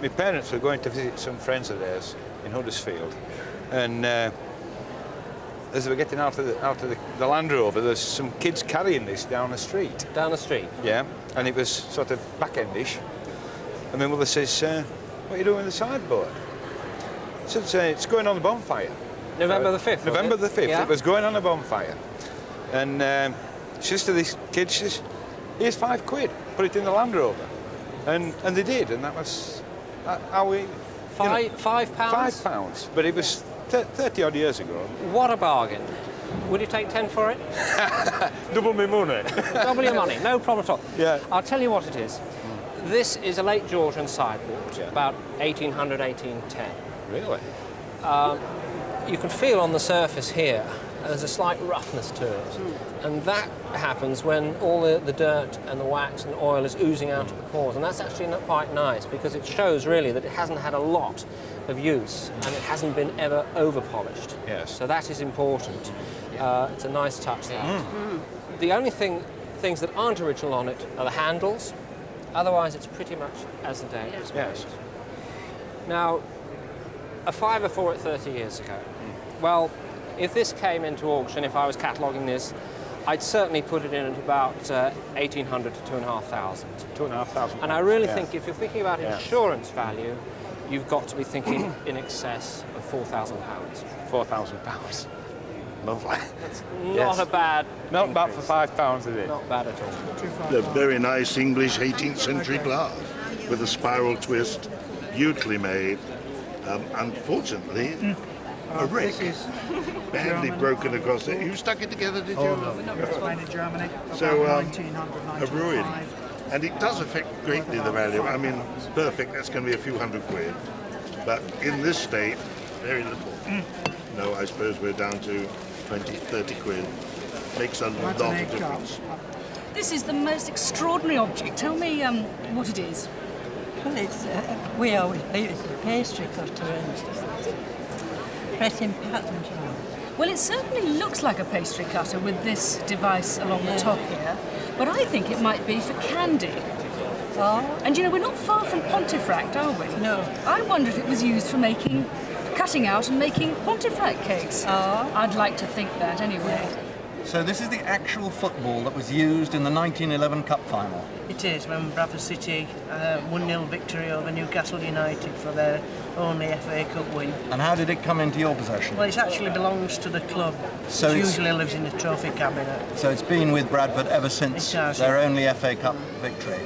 my parents were going to visit some friends of theirs in Huddersfield, and as they were getting out of the Land Rover, there's some kids carrying this down the street. Down the street? Yeah, and it was sort of back-endish. And my mother says, what are you doing with the sideboard? I said, it's going on the bonfire. November the 5th, November the 5th, yeah? It was going on a bonfire. And she says to this kid, she says, here's £5, put it in the Land Rover. And they did, and that was how we... £5? £5, but it was 30 odd years ago. What a bargain. Would you take 10 for it? Double my money. Double your money, no problem at all. Yeah. I'll tell you what it is. This is a late Georgian sideboard, about 1800, 1810. Really? You can feel on the surface here there's a slight roughness to it. And that happens when all the dirt and the wax and oil is oozing out of the pores. And that's actually not quite nice, because it shows really that it hasn't had a lot of use and it hasn't been ever over-polished. Yes. So that is important. It's a nice touch, that. The only things that aren't original on it are the handles. Otherwise, it's pretty much as the day it was made. Yes. Now, a fiver for it 30 years ago. Well, if this came into auction, if I was cataloguing this, I'd certainly put it in at about 1,800 to 2,500. 2,500. And I really think if you're thinking about insurance value, you've got to be thinking in excess of £4,000. £4,000. Lovely. That's not a bad Not bad increase. for £5, is it? Not bad at all. A very nice English 18th century glass with a spiral twist, beautifully made. Unfortunately, a wreck, badly broken across it. You stuck it together, did you? It's made in Germany. So, about 1900, a ruin. 1905. And it does affect greatly the value. I mean, perfect, that's going to be a few £100. But in this state, very little. No, I suppose we're down to 20, 30 quid. Makes a lot of difference. This is the most extraordinary object. Tell me what it is. Well, it's, we always believe it's a pastry cutter and pressing patterns. Well, it certainly looks like a pastry cutter with this device along the top here, but I think it might be for candy. Oh, And you know, we're not far from Pontefract, are we? No. I wonder if it was used for cutting out and making Pontefract cakes. Oh. I'd like to think that anyway. So this is the actual football that was used in the 1911 Cup final. It is, when Bradford City 1-0 victory over Newcastle United for their only FA Cup win. And how did it come into your possession? Well, it actually belongs to the club. So it it's- usually lives in the trophy cabinet. So it's been with Bradford ever since It has, their only FA Cup victory.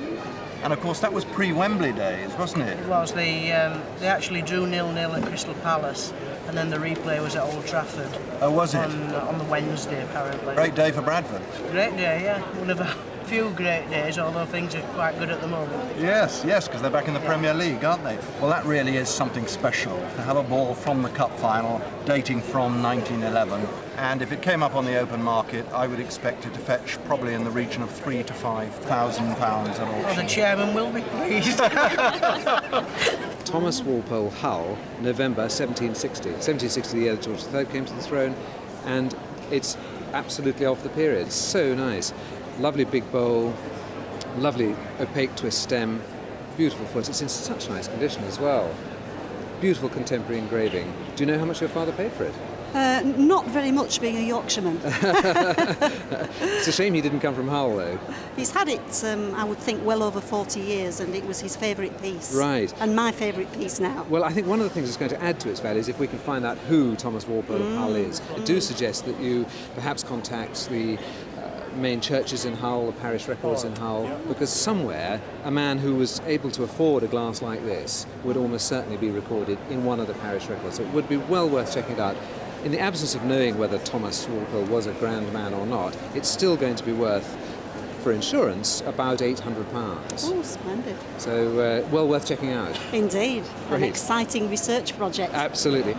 And of course that was pre-Wembley days, wasn't it? It was. They actually drew 0-0 at Crystal Palace, and then the replay was at Old Trafford. Oh, was it? On the Wednesday, apparently. Great day for Bradford. Great day, yeah. One of a few great days, although things are quite good at the moment. Yes, because they're back in the Premier League, aren't they? Well, that really is something special, to have a ball from the Cup final dating from 1911. And if it came up on the open market, I would expect it to fetch probably in the region of £3,000 to £5,000 at Oh, the auction. chairman will be pleased. Thomas Walpole Hull, November 1760. 1760, the year that George III came to the throne, and it's absolutely off the period. So nice. Lovely big bowl, lovely opaque twist stem, beautiful foot. It's in such nice condition as well. Beautiful contemporary engraving. Do you know how much your father paid for it? not very much, being a Yorkshireman. It's a shame he didn't come from Hull, though. He's had it, I would think, well over 40 years, and it was his favourite piece. Right. And my favourite piece now. Well, I think one of the things that's going to add to its value is if we can find out who Thomas Walpole Hull is. I do suggest that you perhaps contact the main churches in Hull, the parish records in Hull, because somewhere a man who was able to afford a glass like this would almost certainly be recorded in one of the parish records. So it would be well worth checking it out. In the absence of knowing whether Thomas Walpole was a grand man or not, it's still going to be worth, for insurance, about £800. Oh, splendid. So well worth checking out. Indeed. An Great. exciting research project. Absolutely.